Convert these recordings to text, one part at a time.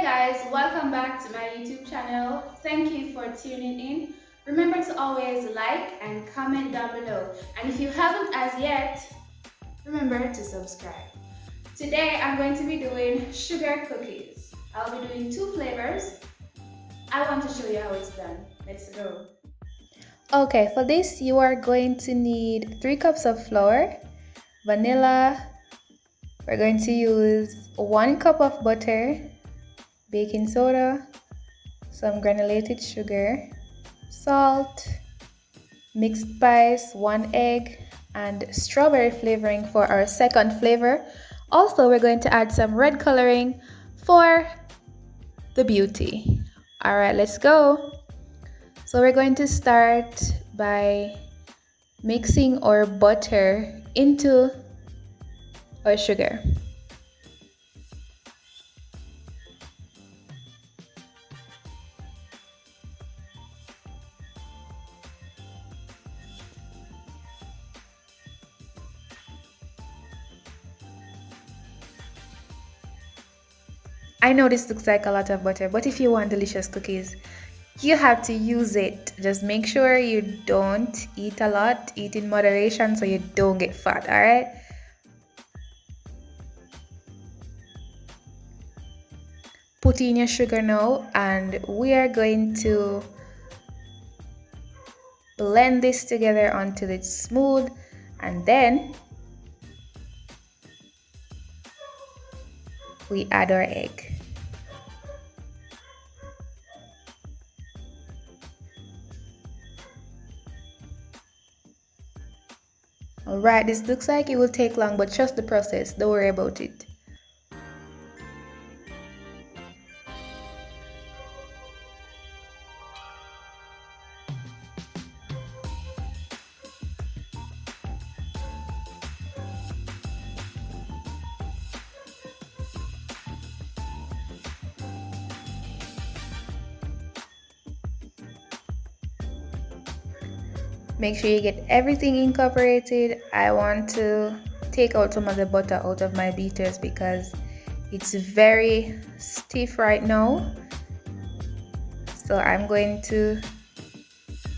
guys, welcome back to my YouTube channel. Thank you for tuning in. Remember to always like and comment down below. And if you haven't as yet, remember to subscribe. Today I'm going to be doing sugar cookies. I'll be doing two flavors. I want to show you how it's done. Let's go. Okay, for this you are going to need 3 cups of flour, vanilla. We're going to use 1 cup of butter, baking soda, some granulated sugar, salt, mixed spice, 1 egg, and strawberry flavoring for our second flavor. Also, we're going to add some red coloring for the beauty. All right, let's go. So we're going to start by mixing our butter into our sugar. I know this looks like a lot of butter, but if you want delicious cookies, you have to use it. Just make sure you don't eat a lot, eat in moderation so you don't get fat, all right? Put in your sugar now, and we are going to blend this together until it's smooth, and then we add our egg. Alright, this looks like it will take long, but trust the process, don't worry about it. Make sure you get everything incorporated. I want to take out some of the butter out of my beaters because it's very stiff right now. So I'm going to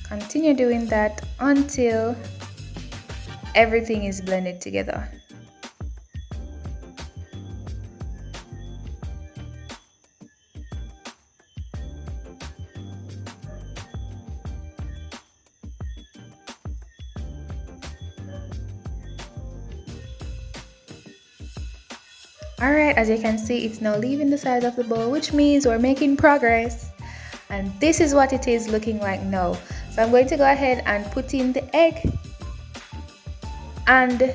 continue doing that until everything is blended together. Alright, as you can see, it's now leaving the sides of the bowl, which means we're making progress. And this is what it is looking like now. So I'm going to go ahead and put in the egg and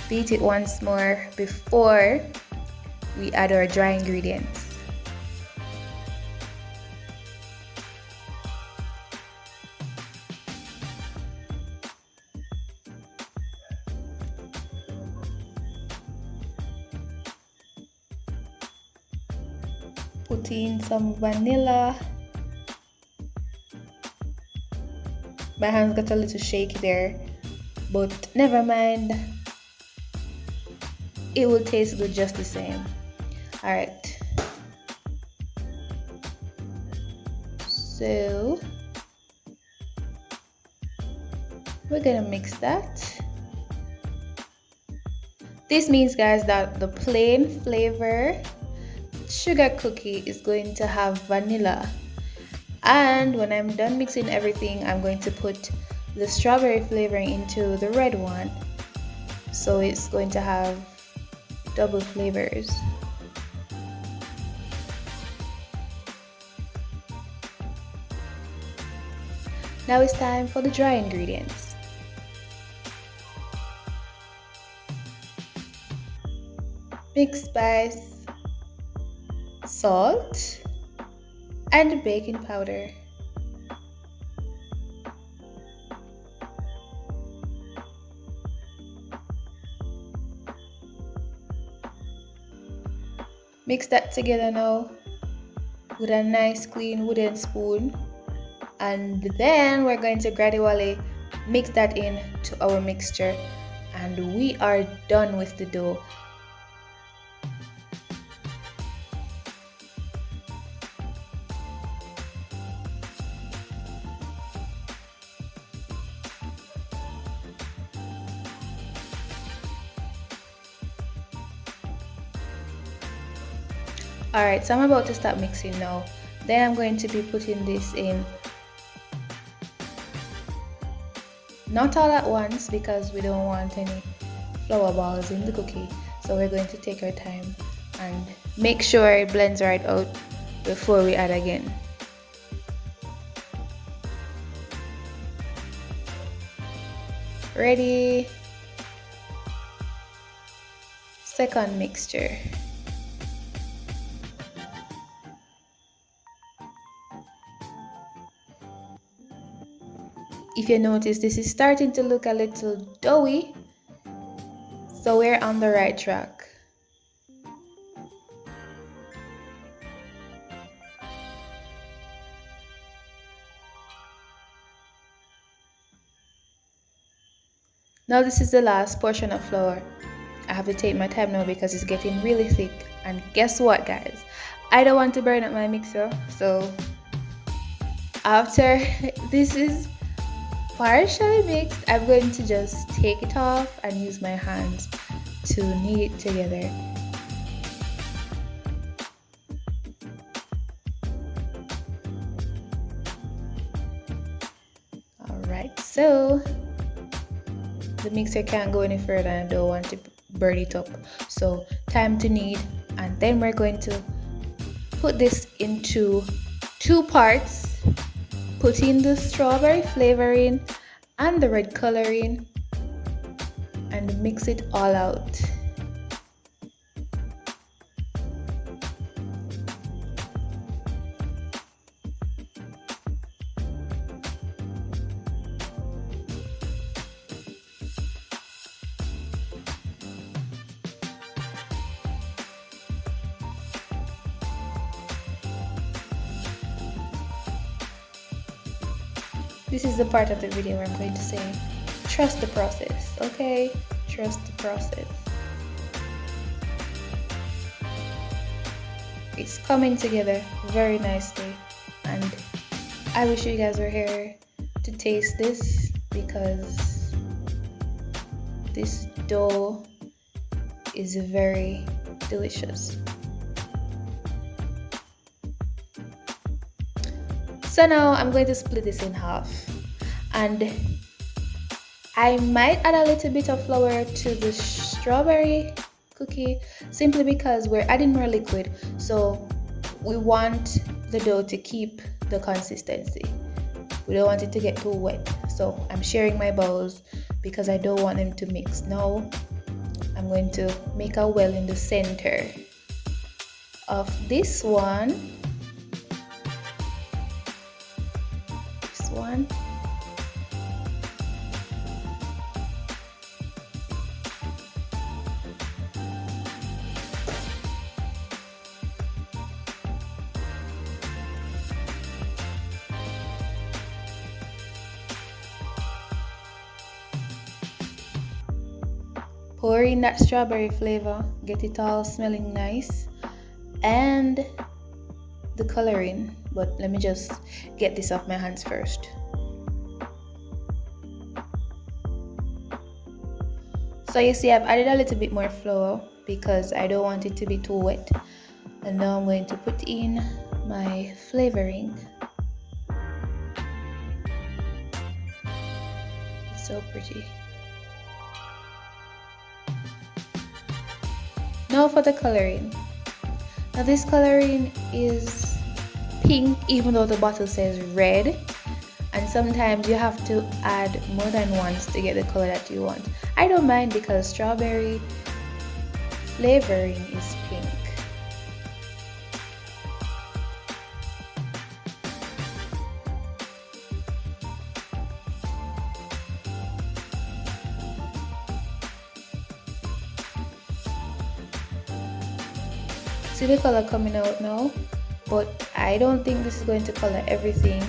beat it once more before we add our dry ingredients. Put in some vanilla. My hands got a little shaky there, but never mind. It will taste good just the same. Alright. So we're gonna mix that. This means, guys, that the plain flavor sugar cookie is going to have vanilla, and when I'm done mixing everything, I'm going to put the strawberry flavoring into the red one, so it's going to have double flavors. Now it's time for the dry ingredients. Mixed spice, salt, and baking powder. Mix that together now with a nice clean wooden spoon, and then we're going to gradually mix that in to our mixture, and we are done with the dough. Alright, so I'm about to stop mixing now. Then I'm going to be putting this in, not all at once because we don't want any flour balls in the cookie. So we're going to take our time and make sure it blends right out before we add again. Ready? Second mixture. If you notice, this is starting to look a little doughy, so we're on the right track. Now this is the last portion of flour. I have to take my time now because it's getting really thick. And guess what, guys? I don't want to burn up my mixer, so after this is partially mixed, I'm going to just take it off and use my hands to knead it together. Alright, so the mixer can't go any further and I don't want to burn it up. So time to knead, and then we're going to put this into 2 parts. Put in the strawberry flavoring and the red coloring and mix it all out. This is the part of the video where I'm going to say, trust the process, okay? Trust the process. It's coming together very nicely, and I wish you guys were here to taste this because this dough is very delicious. So now I'm going to split this in half, and I might add a little bit of flour to the strawberry cookie simply because we're adding more liquid, so we want the dough to keep the consistency. We don't want it to get too wet, so I'm sharing my bowls because I don't want them to mix. Now I'm going to make a well in the center of this one. Pour in that strawberry flavor, get it all smelling nice, and the coloring. But let me just get this off my hands first. So you see, I've added a little bit more flour because I don't want it to be too wet. And now I'm going to put in my flavoring. It's so pretty. Now for the coloring. Now this coloring is pink even though the bottle says red, and sometimes you have to add more than once to get the color that you want. I don't mind because strawberry flavoring is pink. See the color coming out now, but I don't think this is going to color everything.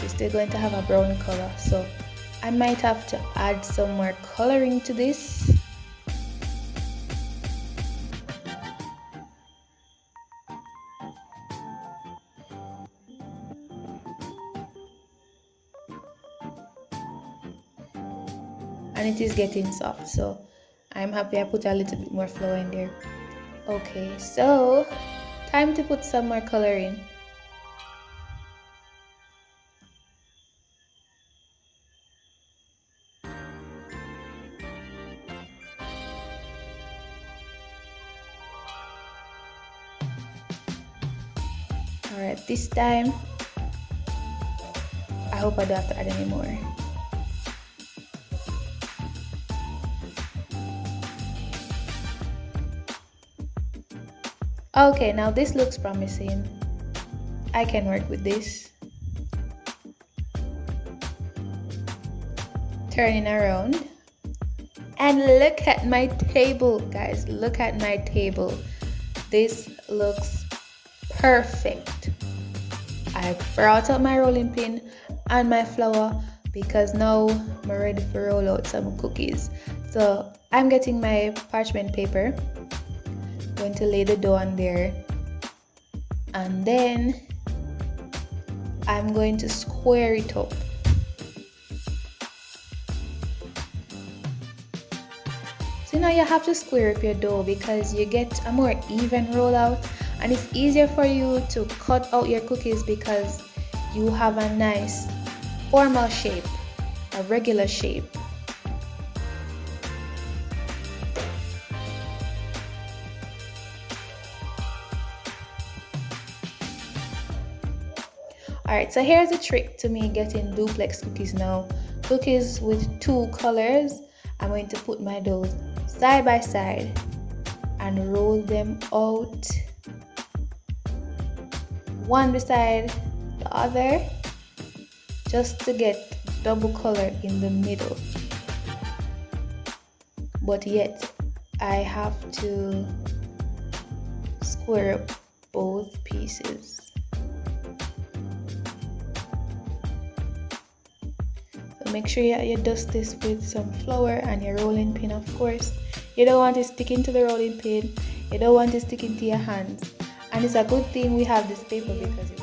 It's still going to have a brown color, so I might have to add some more coloring to this. And it is getting soft, so I'm happy I put a little bit more flour in there. Okay, so Time to put some more color in. Alright, this time I hope I don't have to add any more. Okay, now this looks promising. I can work with this. Turning around. And look at my table, guys. Look at my table. This looks perfect. I brought out my rolling pin and my flour because now I'm ready to roll out some cookies. So I'm getting my parchment paper, going to lay the dough on there, and then I'm going to square it up. So now you have to square up your dough because you get a more even rollout, and it's easier for you to cut out your cookies because you have a nice formal shape, a regular shape. Alright, so here's a trick to me getting duplex cookies now. Cookies with two colors. I'm going to put my dough side by side and roll them out one beside the other just to get double color in the middle. But yet I have to square up both pieces. So make sure you dust this with some flour and your rolling pin, of course. You don't want it sticking to the rolling pin. You don't want it sticking to your hands. And it's a good thing we have this paper because it's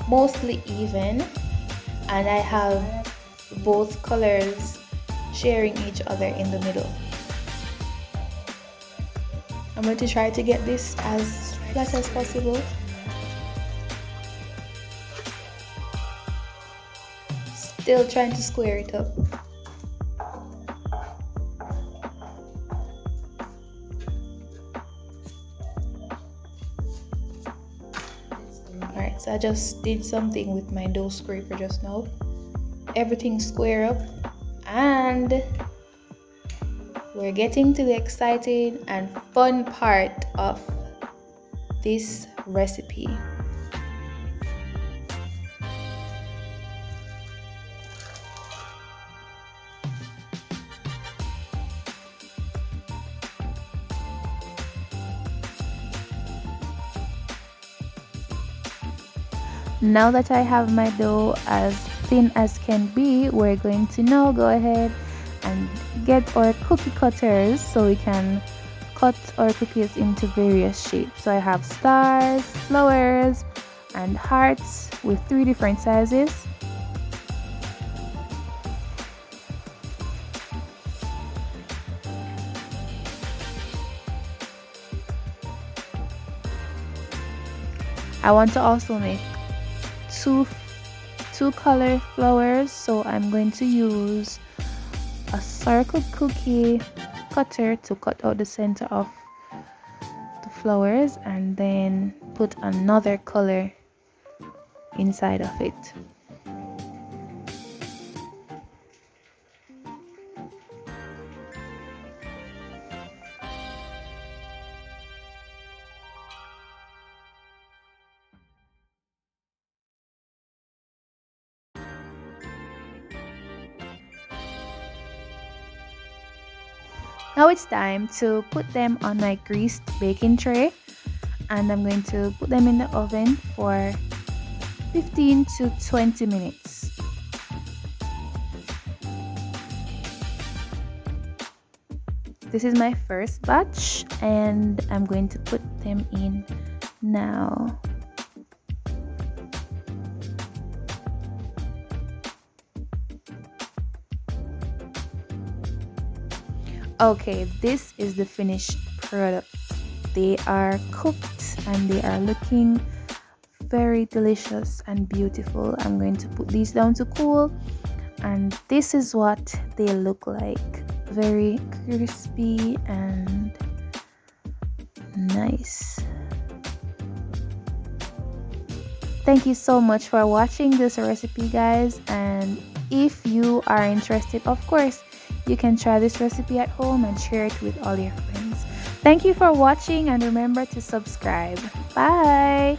mostly even and I have both colors sharing each other in the middle. I'm going to try to get this as flat as possible. Still trying to square it up. Alright, so I just did something with my dough scraper just now. Everything square up, and we're getting to the exciting and fun part of this recipe. Now that I have my dough as thin as can be, we're going to now go ahead and get our cookie cutters so we can cut our cookies into various shapes. So I have stars, flowers, and hearts with 3 different sizes. I want to also make two color flowers, so I'm going to use a circle cookie cutter to cut out the center of the flowers and then put another color inside of it. Now it's time to put them on my greased baking tray, and I'm going to put them in the oven for 15 to 20 minutes. This is my first batch and I'm going to put them in now. Okay, this is the finished product. they are cooked and they are looking very delicious and beautiful. I'm going to put these down to cool, and this is what they look like. Very crispy and nice. Thank you so much for watching this recipe, guys, and if you are interested, of course you can try this recipe at home and share it with all your friends. Thank you for watching, and remember to subscribe. Bye.